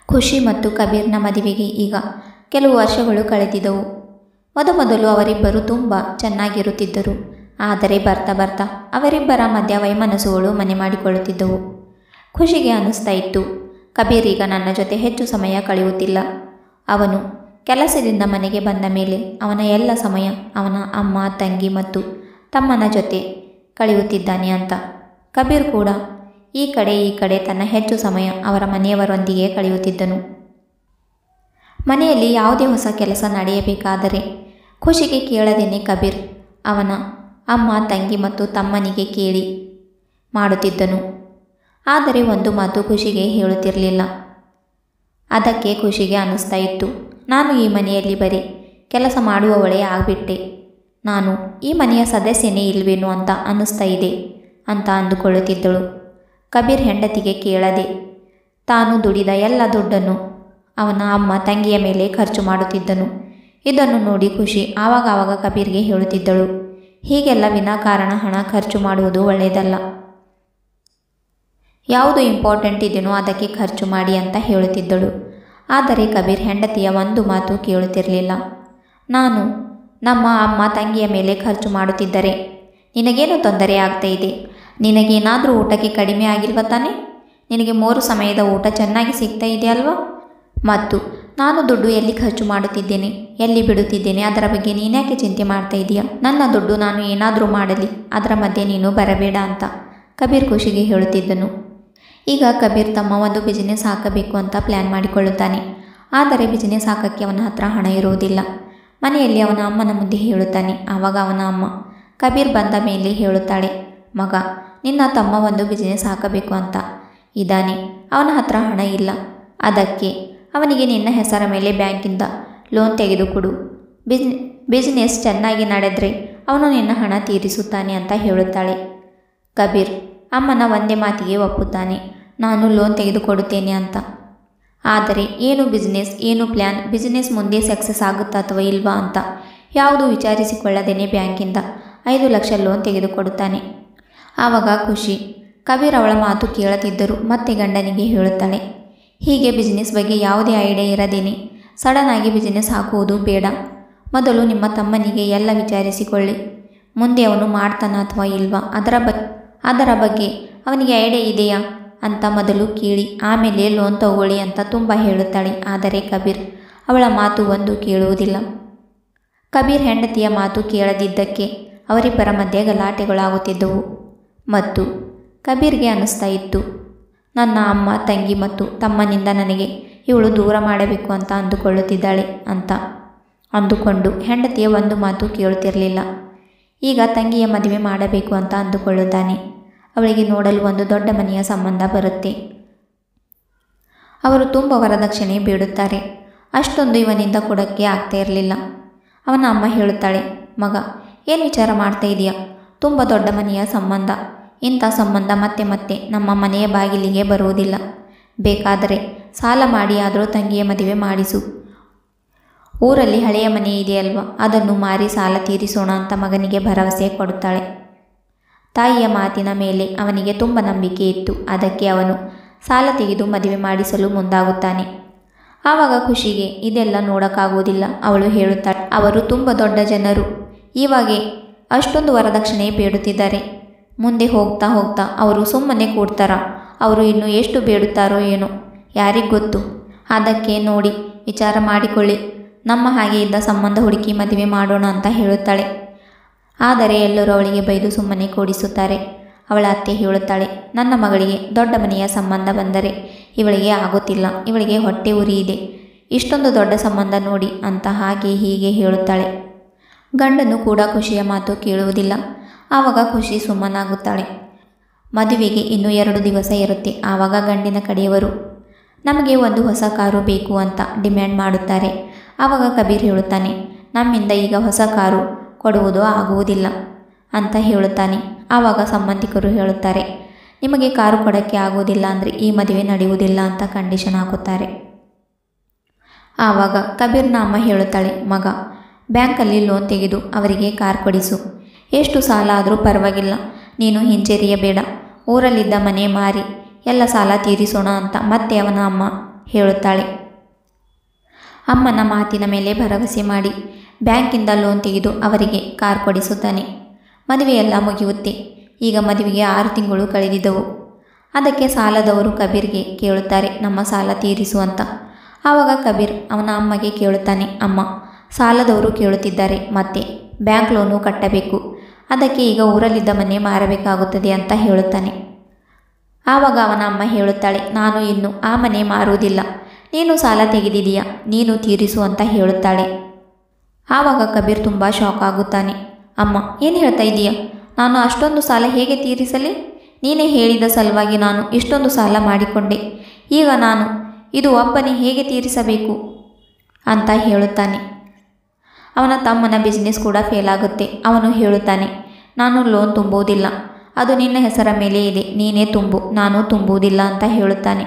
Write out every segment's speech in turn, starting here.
ಖುಷಿ ಮತ್ತು ಕಬೀರ್ನ ಮದುವೆಗೆ ಈಗ ಕೆಲವು ವರ್ಷಗಳು ಕಳೆದಿದ್ದವು. ಮೊದಮೊದಲು ಅವರಿಬ್ಬರು ತುಂಬ ಚೆನ್ನಾಗಿರುತ್ತಿದ್ದರು. ಆದರೆ ಬರ್ತಾ ಬರ್ತಾ ಅವರಿಬ್ಬರ ಮಧ್ಯ ವೈಮನಸ್ಸುಗಳು ಮನೆ ಮಾಡಿಕೊಳ್ಳುತ್ತಿದ್ದವು. ಖುಷಿಗೆ ಅನ್ನಿಸ್ತಾ ಇತ್ತು, ಕಬೀರ್ ಈಗ ನನ್ನ ಜೊತೆ ಹೆಚ್ಚು ಸಮಯ ಕಳೆಯುತ್ತಿಲ್ಲ. ಅವನು ಕೆಲಸದಿಂದ ಮನೆಗೆ ಬಂದ ಮೇಲೆ ಅವನ ಎಲ್ಲ ಸಮಯ ಅವನ ಅಮ್ಮ, ತಂಗಿ ಮತ್ತು ತಮ್ಮನ ಜೊತೆ ಕಳೆಯುತ್ತಿದ್ದಾನೆ ಅಂತ. ಕಬೀರ್ ಕೂಡ ಈ ಕಡೆ ತನ್ನ ಹೆಚ್ಚು ಸಮಯ ಅವರ ಮನೆಯವರೊಂದಿಗೆ ಕಳೆಯುತ್ತಿದ್ದನು. ಮನೆಯಲ್ಲಿ ಯಾವುದೇ ಹೊಸ ಕೆಲಸ ನಡೆಯಬೇಕಾದರೆ ಖುಷಿಗೆ ಕೇಳದೇನೆ ಕಬೀರ್ ಅವನ ಅಮ್ಮ, ತಂಗಿ ಮತ್ತು ತಮ್ಮನಿಗೆ ಕೇಳಿ ಮಾಡುತ್ತಿದ್ದನು. ಆದರೆ ಒಂದು ಮಾತು ಖುಷಿಗೆ ಹೇಳುತ್ತಿರಲಿಲ್ಲ. ಅದಕ್ಕೆ ಖುಷಿಗೆ ಅನ್ನಿಸ್ತಾ ಇತ್ತು, ನಾನು ಈ ಮನೆಯಲ್ಲಿ ಬರೀ ಕೆಲಸ ಮಾಡುವವಳೇ ಆಗಿಬಿಟ್ಟೆ, ನಾನು ಈ ಮನೆಯ ಸದಸ್ಯನೇ ಇಲ್ವೇನೋ ಅಂತ ಅನ್ನಿಸ್ತಾ ಇದೆ ಅಂತ ಅಂದುಕೊಳ್ಳುತ್ತಿದ್ದಳು. ಕಬೀರ್ ಹೆಂಡತಿಗೆ ಕೇಳದೆ ತಾನು ದುಡಿದ ಎಲ್ಲ ದುಡ್ಡನ್ನು ಅವನ ಅಮ್ಮ, ತಂಗಿಯ ಮೇಲೆ ಖರ್ಚು ಮಾಡುತ್ತಿದ್ದನು. ಇದನ್ನು ನೋಡಿ ಖುಷಿ ಆವಾಗ ಕಬೀರ್ಗೆ ಹೇಳುತ್ತಿದ್ದಳು, ಹೀಗೆಲ್ಲ ವಿನಾಕಾರಣ ಹಣ ಖರ್ಚು ಮಾಡುವುದು ಒಳ್ಳೆಯದಲ್ಲ. ಯಾವುದು ಇಂಪಾರ್ಟೆಂಟ್ ಇದೆಯೋ ಅದಕ್ಕೆ ಖರ್ಚು ಮಾಡಿ ಅಂತ ಹೇಳುತ್ತಿದ್ದಳು. ಆದರೆ ಕಬೀರ್ ಹೆಂಡತಿಯ ಒಂದು ಮಾತು ಕೇಳುತ್ತಿರಲಿಲ್ಲ. ನಾನು ನಮ್ಮ ಅಮ್ಮ, ತಂಗಿಯ ಮೇಲೆ ಖರ್ಚು ಮಾಡುತ್ತಿದ್ದರೆ ನಿನಗೇನು ತೊಂದರೆ ಆಗ್ತಾ ಇದೆ? ನಿನಗೇನಾದರೂ ಊಟಕ್ಕೆ ಕಡಿಮೆ ಆಗಿಲ್ವ ತಾನೆ? ನಿನಗೆ 3 ಸಮಯದ ಊಟ ಚೆನ್ನಾಗಿ ಸಿಗ್ತಾ ಇದೆ ಅಲ್ವಾ? ಮತ್ತು ನಾನು ದುಡ್ಡು ಎಲ್ಲಿ ಖರ್ಚು ಮಾಡುತ್ತಿದ್ದೇನೆ, ಎಲ್ಲಿ ಬಿಡುತ್ತಿದ್ದೇನೆ, ಅದರ ಬಗ್ಗೆ ನೀನ್ಯಾಕೆ ಚಿಂತೆ ಮಾಡ್ತಾ ಇದೀಯಾ? ನನ್ನ ದುಡ್ಡು ನಾನು ಏನಾದರೂ ಮಾಡಲಿ, ಅದರ ಮಧ್ಯೆ ನೀನು ಬರಬೇಡ ಅಂತ ಕಬೀರ್ ಖುಷಿಗೆ ಹೇಳುತ್ತಿದ್ದನು. ಈಗ ಕಬೀರ್ ತಮ್ಮ ಒಂದು ಬಿಸಿನೆಸ್ ಹಾಕಬೇಕು ಅಂತ ಪ್ಲ್ಯಾನ್ ಮಾಡಿಕೊಳ್ಳುತ್ತಾನೆ. ಆದರೆ ಬಿಸಿನೆಸ್ ಹಾಕಕ್ಕೆ ಅವನ ಹತ್ರ ಹಣ ಇರುವುದಿಲ್ಲ. ಮನೆಯಲ್ಲಿ ಅವನ ಅಮ್ಮನ ಮುಂದೆ ಹೇಳುತ್ತಾನೆ. ಆವಾಗ ಅವನ ಅಮ್ಮ ಕಬೀರ್ ಬಂದ ಮೇಲೆ ಹೇಳುತ್ತಾಳೆ, ಮಗ, ನಿನ್ನ ತಮ್ಮ ಒಂದು ಬಿಸಿನೆಸ್ ಹಾಕಬೇಕು ಅಂತ ಇದ್ದಾನೆ, ಅವನ ಹತ್ರ ಹಣ ಇಲ್ಲ. ಅದಕ್ಕೆ ಅವನಿಗೆ ನಿನ್ನ ಹೆಸರ ಮೇಲೆ ಬ್ಯಾಂಕಿಂದ ಲೋನ್ ತೆಗೆದುಕೊಡು. ಬಿಸಿನೆಸ್ ಚೆನ್ನಾಗಿ ನಡೆದರೆ ಅವನು ನಿನ್ನ ಹಣ ತೀರಿಸುತ್ತಾನೆ ಅಂತ ಹೇಳುತ್ತಾಳೆ. ಕಬೀರ್ ಅಮ್ಮನ ಒಂದೇ ಮಾತಿಗೆ ಒಪ್ಪುತ್ತಾನೆ, ನಾನು ಲೋನ್ ತೆಗೆದುಕೊಡುತ್ತೇನೆ ಅಂತ. ಆದರೆ ಏನು ಬಿಸಿನೆಸ್, ಏನು ಪ್ಲ್ಯಾನ್, ಬಿಸಿನೆಸ್ ಮುಂದೆ ಸಕ್ಸಸ್ ಆಗುತ್ತಾ ಅಥವಾ ಇಲ್ವಾ ಅಂತ ಯಾವುದು ವಿಚಾರಿಸಿಕೊಳ್ಳದೇನೆ ಬ್ಯಾಂಕಿಂದ 5 ಲಕ್ಷ ಲೋನ್ ತೆಗೆದುಕೊಡುತ್ತಾನೆ. ಆವಾಗ ಖುಷಿ ಕಬೀರ್ ಅವಳ ಮಾತು ಕೇಳುತ್ತಿದ್ದರು ಮತ್ತೆ ಗಂಡನಿಗೆ ಹೇಳುತ್ತಾಳೆ, ಹೀಗೆ ಬಿಸಿನೆಸ್ ಬಗ್ಗೆ ಯಾವುದೇ ಐಡಿಯಾ ಇರದೇನೆ ಸಡನ್ನಾಗಿ ಬಿಸಿನೆಸ್ ಹಾಕುವುದು ಬೇಡ. ಮೊದಲು ನಿಮ್ಮ ತಮ್ಮನಿಗೆ ಎಲ್ಲ ವಿಚಾರಿಸಿಕೊಳ್ಳಿ. ಮುಂದೆ ಅವನು ಮಾಡ್ತಾನ ಅಥವಾ ಇಲ್ವಾ ಅದರ ಬಗ್ಗೆ ಅವನಿಗೆ ಐಡಿಯಾ ಇದೆಯಾ ಅಂತ ಮೊದಲು ಕೇಳಿ ಆಮೇಲೆ ಲೋನ್ ತಗೊಳ್ಳಿ ಅಂತ ತುಂಬ ಹೇಳುತ್ತಾಳೆ. ಆದರೆ ಕಬೀರ್ ಅವಳ ಮಾತು ಒಂದು ಕೇಳುವುದಿಲ್ಲ. ಕಬೀರ್ ಹೆಂಡತಿಯ ಮಾತು ಕೇಳದಿದ್ದಕ್ಕೆ ಅವರಿಬ್ಬರ ಮಧ್ಯೆ ಗಲಾಟೆಗಳಾಗುತ್ತಿದ್ದವು. ಮತ್ತು ಕಬೀರ್ಗೆ ಅನ್ನಿಸ್ತಾ ಇತ್ತು, ನನ್ನ ಅಮ್ಮ, ತಂಗಿ ಮತ್ತು ತಮ್ಮನಿಂದ ನನಗೆ ಇವಳು ದೂರ ಮಾಡಬೇಕು ಅಂತ ಅಂದುಕೊಳ್ಳುತ್ತಿದ್ದಾಳೆ ಅಂತ ಅಂದುಕೊಂಡು ಹೆಂಡತಿಯ ಒಂದು ಮಾತು ಕೇಳುತ್ತಿರಲಿಲ್ಲ. ಈಗ ತಂಗಿಯ ಮದುವೆ ಮಾಡಬೇಕು ಅಂತ ಅಂದುಕೊಳ್ಳುತ್ತಾನೆ. ಅವಳಿಗೆ ನೋಡಲು ಒಂದು ದೊಡ್ಡ ಮನೆಯ ಸಂಬಂಧ ಬರುತ್ತೆ. ಅವರು ತುಂಬ ವರದಕ್ಷಿಣೆ ಬೇಡುತ್ತಾರೆ. ಅಷ್ಟೊಂದು ಇವನಿಂದ ಕೊಡೋಕ್ಕೆ ಆಗ್ತಾ ಇರಲಿಲ್ಲ. ಅವನ ಅಮ್ಮ ಹೇಳುತ್ತಾಳೆ, ಮಗ, ಏನು ವಿಚಾರ ಮಾಡ್ತಾ ಇದೆಯಾ? ತುಂಬ ದೊಡ್ಡ ಮನೆಯ ಸಂಬಂಧ. ಇಂಥ ಸಂಬಂಧ ಮತ್ತೆ ನಮ್ಮ ಮನೆಯ ಬಾಗಿಲಿಗೆ ಬರುವುದಿಲ್ಲ. ಬೇಕಾದರೆ ಸಾಲ ಮಾಡಿ ಆದರೂ ತಂಗಿಯ ಮದುವೆ ಮಾಡಿಸು. ಊರಲ್ಲಿ ಹಳೆಯ ಮನೆ ಇದೆಯಲ್ವ, ಅದನ್ನು ಮಾರಿ ಸಾಲ ತೀರಿಸೋಣ ಅಂತ ಮಗನಿಗೆ ಭರವಸೆ ಕೊಡುತ್ತಾಳೆ. ತಾಯಿಯ ಮಾತಿನ ಮೇಲೆ ಅವನಿಗೆ ತುಂಬ ನಂಬಿಕೆ ಇತ್ತು. ಅದಕ್ಕೆ ಅವನು ಸಾಲ ತೆಗೆದು ಮದುವೆ ಮಾಡಿಸಲು ಮುಂದಾಗುತ್ತಾನೆ. ಆವಾಗ ಖುಷಿಗೆ ಇದೆಲ್ಲ ನೋಡೋಕ್ಕಾಗುವುದಿಲ್ಲ. ಅವಳು ಹೇಳುತ್ತಾಳೆ, ಅವರು ತುಂಬ ದೊಡ್ಡ ಜನರು, ಇವಾಗೆ ಅಷ್ಟೊಂದು ವರದಕ್ಷಿಣೆ ಬೇಡುತ್ತಿದ್ದಾರೆ. ಮುಂದೆ ಹೋಗ್ತಾ ಅವರು ಸುಮ್ಮನೆ ಕೂಡ್ತಾರ? ಅವರು ಇನ್ನೂ ಎಷ್ಟು ಬೇಡುತ್ತಾರೋ ಏನೋ, ಯಾರಿಗೆ ಗೊತ್ತು. ಅದಕ್ಕೆ ನೋಡಿ ವಿಚಾರ ಮಾಡಿಕೊಳ್ಳಿ, ನಮ್ಮ ಹಾಗೆ ಇದ್ದ ಸಂಬಂಧ ಹುಡುಕಿ ಮದುವೆ ಮಾಡೋಣ ಅಂತ ಹೇಳುತ್ತಾಳೆ. ಆದರೆ ಎಲ್ಲರೂ ಅವಳಿಗೆ ಬೈದು ಸುಮ್ಮನೆ ಕೂಡಿಸುತ್ತಾರೆ. ಅವಳ ಅತ್ತೆ ಹೇಳುತ್ತಾಳೆ, ನನ್ನ ಮಗಳಿಗೆ ದೊಡ್ಡ ಮನೆಯ ಸಂಬಂಧ ಬಂದರೆ ಇವಳಿಗೆ ಆಗುತ್ತಿಲ್ಲ, ಇವಳಿಗೆ ಹೊಟ್ಟೆ ಉರಿ ಇದೆ, ಇಷ್ಟೊಂದು ದೊಡ್ಡ ಸಂಬಂಧ ನೋಡಿ ಅಂತ ಹಾಗೆ ಹೀಗೆ ಹೇಳುತ್ತಾಳೆ. ಗಂಡನು ಕೂಡ ಖುಷಿಯ ಮಾತು ಕೇಳುವುದಿಲ್ಲ. ಆವಾಗ ಖುಷಿ ಸುಮ್ಮನಾಗುತ್ತಾಳೆ. ಮದುವೆಗೆ ಇನ್ನೂ 2 ದಿವಸ ಇರುತ್ತೆ. ಆವಾಗ ಗಂಡಿನ ಕಡೆಯವರು ನಮಗೆ ಒಂದು ಹೊಸ ಕಾರು ಬೇಕು ಅಂತ ಡಿಮ್ಯಾಂಡ್ ಮಾಡುತ್ತಾರೆ. ಆವಾಗ ಕಬೀರ್ ಹೇಳುತ್ತಾನೆ, ನಮ್ಮಿಂದ ಈಗ ಹೊಸ ಕಾರು ಕೊಡುವುದು ಆಗುವುದಿಲ್ಲ ಅಂತ ಹೇಳುತ್ತಾನೆ. ಆವಾಗ ಸಂಬಂಧಿಕರು ಹೇಳುತ್ತಾರೆ, ನಿಮಗೆ ಕಾರು ಕೊಡೋಕ್ಕೆ ಆಗುವುದಿಲ್ಲ ಅಂದರೆ ಈ ಮದುವೆ ನಡೆಯುವುದಿಲ್ಲ ಅಂತ ಕಂಡೀಷನ್ ಹಾಕುತ್ತಾರೆ. ಆವಾಗ ಕಬೀರ್ನ ಅಮ್ಮ ಹೇಳುತ್ತಾಳೆ, ಮಗ, ಬ್ಯಾಂಕಲ್ಲಿ ಲೋನ್ ತೆಗೆದು ಅವರಿಗೆ ಕಾರ್ ಕೊಡಿಸು. ಎಷ್ಟು ಸಾಲ ಆದರೂ ಪರವಾಗಿಲ್ಲ, ನೀನು ಹಿಂಜರಿಯಬೇಡ. ಊರಲ್ಲಿದ್ದ ಮನೆ ಮಾರಿ ಎಲ್ಲ ಸಾಲ ತೀರಿಸೋಣ ಅಂತ ಮತ್ತೆ ಅವನ ಅಮ್ಮ ಹೇಳುತ್ತಾಳೆ. ಅಮ್ಮನ ಮಾತಿನ ಮೇಲೆ ಭರವಸೆ ಮಾಡಿ ಬ್ಯಾಂಕಿಂದ ಲೋನ್ ತೆಗೆದು ಅವರಿಗೆ ಕಾರ್ ಕೊಡಿಸುತ್ತಾನೆ. ಮದುವೆಯೆಲ್ಲ ಮುಗಿಯುತ್ತೆ. ಈಗ ಮದುವೆಗೆ 6 ತಿಂಗಳು ಕಳೆದಿದ್ದವು. ಅದಕ್ಕೆ ಸಾಲದವರು ಕಬೀರ್ಗೆ ಕೇಳುತ್ತಾರೆ, ನಮ್ಮ ಸಾಲ ತೀರಿಸು ಅಂತ. ಆವಾಗ ಕಬೀರ್ ಅವನ ಅಮ್ಮಗೆ ಕೇಳುತ್ತಾನೆ, ಅಮ್ಮ, ಸಾಲದವರು ಕೇಳುತ್ತಿದ್ದಾರೆ, ಮತ್ತೆ ಬ್ಯಾಂಕ್ ಲೋನು ಕಟ್ಟಬೇಕು, ಅದಕ್ಕೆ ಈಗ ಊರಲ್ಲಿದ್ದ ಮನೆ ಮಾರಬೇಕಾಗುತ್ತದೆ ಅಂತ ಹೇಳುತ್ತಾನೆ. ಆವಾಗ ಅವನ ಅಮ್ಮ ಹೇಳುತ್ತಾಳೆ, ನಾನು ಇನ್ನು ಆ ಮನೆ ಮಾರುವುದಿಲ್ಲ, ನೀನು ಸಾಲ ತೆಗೆದಿದೀಯಾ, ನೀನು ತೀರಿಸು ಅಂತ ಹೇಳುತ್ತಾಳೆ. ಆವಾಗ ಕಬೀರ್ ತುಂಬ ಶಾಕ್ ಆಗುತ್ತಾನೆ. ಅಮ್ಮ, ಏನು ಹೇಳ್ತಾ ಇದ್ದೀಯಾ? ನಾನು ಅಷ್ಟೊಂದು ಸಾಲ ಹೇಗೆ ತೀರಿಸಲಿ? ನೀನೇ ಹೇಳಿದ ಸಲುವಾಗಿ ನಾನು ಇಷ್ಟೊಂದು ಸಾಲ ಮಾಡಿಕೊಂಡೆ. ಈಗ ನಾನು ಇದು ಒಬ್ಬನೇ ಹೇಗೆ ತೀರಿಸಬೇಕು ಅಂತ ಹೇಳುತ್ತಾನೆ. ಅವನ ತಮ್ಮನ ಬಿಸ್ನೆಸ್ ಕೂಡ ಫೇಲ್ ಆಗುತ್ತೆ. ಅವನು ಹೇಳುತ್ತಾನೆ, ನಾನು ಲೋನ್ ತುಂಬುವುದಿಲ್ಲ, ಅದು ನಿನ್ನ ಹೆಸರ ಮೇಲೆ ಇದೆ, ನೀನೇ ತುಂಬು, ನಾನು ತುಂಬುವುದಿಲ್ಲ ಅಂತ ಹೇಳುತ್ತಾನೆ.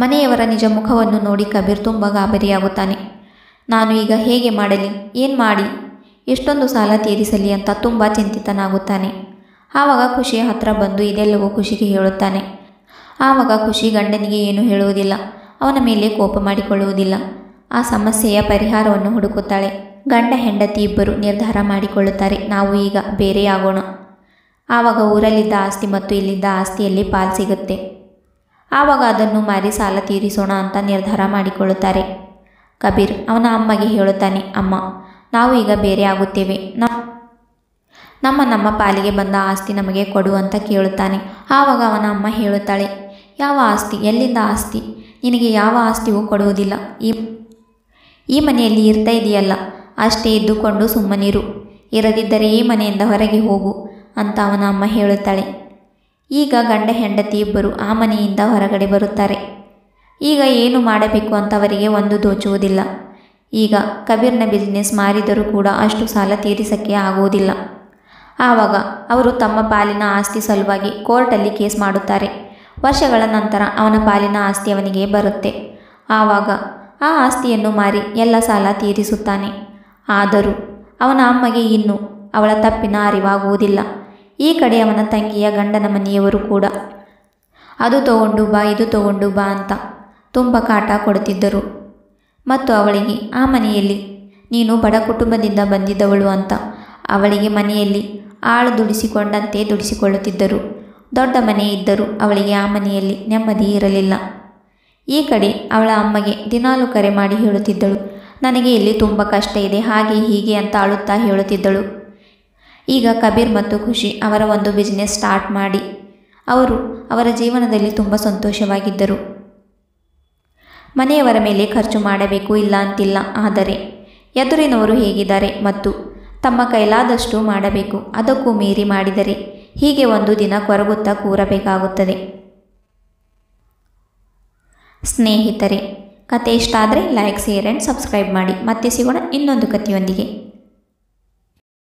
ಮನೆಯವರ ನಿಜ ಮುಖವನ್ನು ನೋಡಿ ಕಬೀರ್ ತುಂಬ ಗಾಬರಿಯಾಗುತ್ತಾನೆ. ನಾನು ಈಗ ಹೇಗೆ ಮಾಡಲಿ, ಏನು ಮಾಡಿ ಎಷ್ಟೊಂದು ಸಾಲ ತೀರಿಸಲಿ ಅಂತ ತುಂಬ ಚಿಂತಿತನಾಗುತ್ತಾನೆ. ಆವಾಗ ಖುಷಿಯ ಹತ್ರ ಬಂದು ಇದೆಲ್ಲವೂ ಖುಷಿಗೆ ಹೇಳುತ್ತಾನೆ. ಆವಾಗ ಖುಷಿ ಗಂಡನಿಗೆ ಏನು ಹೇಳುವುದಿಲ್ಲ, ಅವನ ಮೇಲೆ ಕೋಪ ಮಾಡಿಕೊಳ್ಳುವುದಿಲ್ಲ. ಆ ಸಮಸ್ಯೆಯ ಪರಿಹಾರವನ್ನು ಹುಡುಕುತ್ತಾಳೆ. ಗಂಡ ಹೆಂಡತಿ ಇಬ್ಬರು ನಿರ್ಧಾರ ಮಾಡಿಕೊಳ್ಳುತ್ತಾರೆ, ನಾವು ಈಗ ಬೇರೆಯಾಗೋಣ. ಆವಾಗ ಊರಲ್ಲಿದ್ದ ಆಸ್ತಿ ಮತ್ತು ಇಲ್ಲಿದ್ದ ಆಸ್ತಿಯಲ್ಲಿ ಪಾಲು ಸಿಗುತ್ತೆ. ಆವಾಗ ಅದನ್ನು ಮಾರಿ ಸಾಲ ತೀರಿಸೋಣ ಅಂತ ನಿರ್ಧಾರ ಮಾಡಿಕೊಳ್ಳುತ್ತಾರೆ. ಕಬೀರ್ ಅವನ ಅಮ್ಮಗೆ ಹೇಳುತ್ತಾನೆ, ಅಮ್ಮ, ನಾವು ಈಗ ಬೇರೆ ಆಗುತ್ತೇವೆ, ನಮ್ಮ ಪಾಲಿಗೆ ಬಂದ ಆಸ್ತಿ ನಮಗೆ ಕೊಡು ಅಂತ ಕೇಳುತ್ತಾನೆ. ಆವಾಗ ಅವನ ಅಮ್ಮ ಹೇಳುತ್ತಾಳೆ, ಯಾವ ಆಸ್ತಿ, ಎಲ್ಲಿಂದ ಆಸ್ತಿ, ನಿನಗೆ ಯಾವ ಆಸ್ತಿಯೂ ಕೊಡುವುದಿಲ್ಲ, ಈ ಮನೆಯಲ್ಲಿ ಇರ್ತಾ ಇದೆಯಲ್ಲ, ಅಷ್ಟೇ ಇದ್ದುಕೊಂಡು ಸುಮ್ಮನಿರು, ಇರದಿದ್ದರೆ ಈ ಮನೆಯಿಂದ ಹೊರಗೆ ಹೋಗು ಅಂತ ಅವನ ಅಮ್ಮ ಹೇಳುತ್ತಾಳೆ. ಈಗ ಗಂಡ ಹೆಂಡತಿ ಇಬ್ಬರು ಆ ಮನೆಯಿಂದ ಹೊರಗಡೆ ಬರುತ್ತಾರೆ. ಈಗ ಏನು ಮಾಡಬೇಕು ಅಂತ ಅವರಿಗೆ ಒಂದು ದೋಚುವುದಿಲ್ಲ. ಈಗ ಕಬೀರ್ನ ಬಿಸ್ನೆಸ್ ಮಾರಿದರೂ ಕೂಡ ಅಷ್ಟು ಸಾಲ ತೀರಿಸಕ್ಕೆ ಆಗುವುದಿಲ್ಲ. ಆವಾಗ ಅವರು ತಮ್ಮ ಪಾಲಿನ ಆಸ್ತಿ ಸಲುವಾಗಿ ಕೋರ್ಟಲ್ಲಿ ಕೇಸ್ ಮಾಡುತ್ತಾರೆ. ವರ್ಷಗಳ ನಂತರ ಅವನ ಪಾಲಿನ ಆಸ್ತಿ ಅವನಿಗೆ ಬರುತ್ತೆ. ಆವಾಗ ಆ ಆಸ್ತಿಯನ್ನು ಮಾರಿ ಎಲ್ಲ ಸಾಲ ತೀರಿಸುತ್ತಾನೆ. ಆದರೂ ಅವನ ಅಮ್ಮಗೆ ಇನ್ನೂ ಅವಳ ತಪ್ಪಿನ ಅರಿವಾಗುವುದಿಲ್ಲ. ಈ ಕಡೆ ಅವನ ತಂಗಿಯ ಗಂಡನ ಮನೆಯವರು ಕೂಡ ಅದು ತಗೊಂಡು ಬಾ, ಇದು ತಗೊಂಡು ಬಾ ಅಂತ ತುಂಬ ಕಾಟ ಕೊಡುತ್ತಿದ್ದರು. ಮತ್ತು ಅವಳಿಗೆ ಆ ಮನೆಯಲ್ಲಿ ನೀನು ಬಡ ಕುಟುಂಬದಿಂದ ಬಂದಿದ್ದವಳು ಅಂತ ಅವಳಿಗೆ ಮನೆಯಲ್ಲಿ ಆಳು ದುಡಿಸಿಕೊಂಡಂತೆ ದುಡಿಸಿಕೊಳ್ಳುತ್ತಿದ್ದರು. ದೊಡ್ಡ ಮನೆ ಇದ್ದರೂ ಅವಳಿಗೆ ಆ ಮನೆಯಲ್ಲಿ ನೆಮ್ಮದಿ ಇರಲಿಲ್ಲ. ಈ ಕಡೆ ಅವಳ ಅಮ್ಮಗೆ ದಿನಾಲು ಕರೆ ಮಾಡಿ ಹೇಳುತ್ತಿದ್ದಳು, ನನಗೆ ಇಲ್ಲಿ ತುಂಬ ಕಷ್ಟ ಇದೆ, ಹಾಗೆ ಹೀಗೆ ಅಂತ ಅಳುತ್ತಾ ಹೇಳುತ್ತಿದ್ದಳು. ಈಗ ಕಬೀರ್ ಮತ್ತು ಖುಷಿ ಅವರ ಒಂದು ಬಿಸ್ನೆಸ್ ಸ್ಟಾರ್ಟ್ ಮಾಡಿ ಅವರು ಅವರ ಜೀವನದಲ್ಲಿ ತುಂಬ ಸಂತೋಷವಾಗಿದ್ದರು. ಮನೆಯವರ ಮೇಲೆ ಖರ್ಚು ಮಾಡಬೇಕು ಇಲ್ಲ ಅಂತಿಲ್ಲ, ಆದರೆ ಎದುರಿನವರು ಹೇಗಿದ್ದಾರೆ ಮತ್ತು ತಮ್ಮ ಕೈಲಾದಷ್ಟು ಮಾಡಬೇಕು, ಅದಕ್ಕೂ ಮೀರಿ ಮಾಡಿದರೆ ಹೀಗೆ ಒಂದು ದಿನ ಕೊರಗುತ್ತಾ ಕೂರಬೇಕಾಗುತ್ತದೆ. ಸ್ನೇಹಿತರೆ, ಕತೆ ಇಷ್ಟ ಆದರೆ ಲೈಕ್, ಶೇರ್ ಆ್ಯಂಡ್ ಸಬ್ಸ್ಕ್ರೈಬ್ ಮಾಡಿ. ಮತ್ತೆ ಸಿಗೋಣ ಇನ್ನೊಂದು ಕಥೆಯೊಂದಿಗೆ.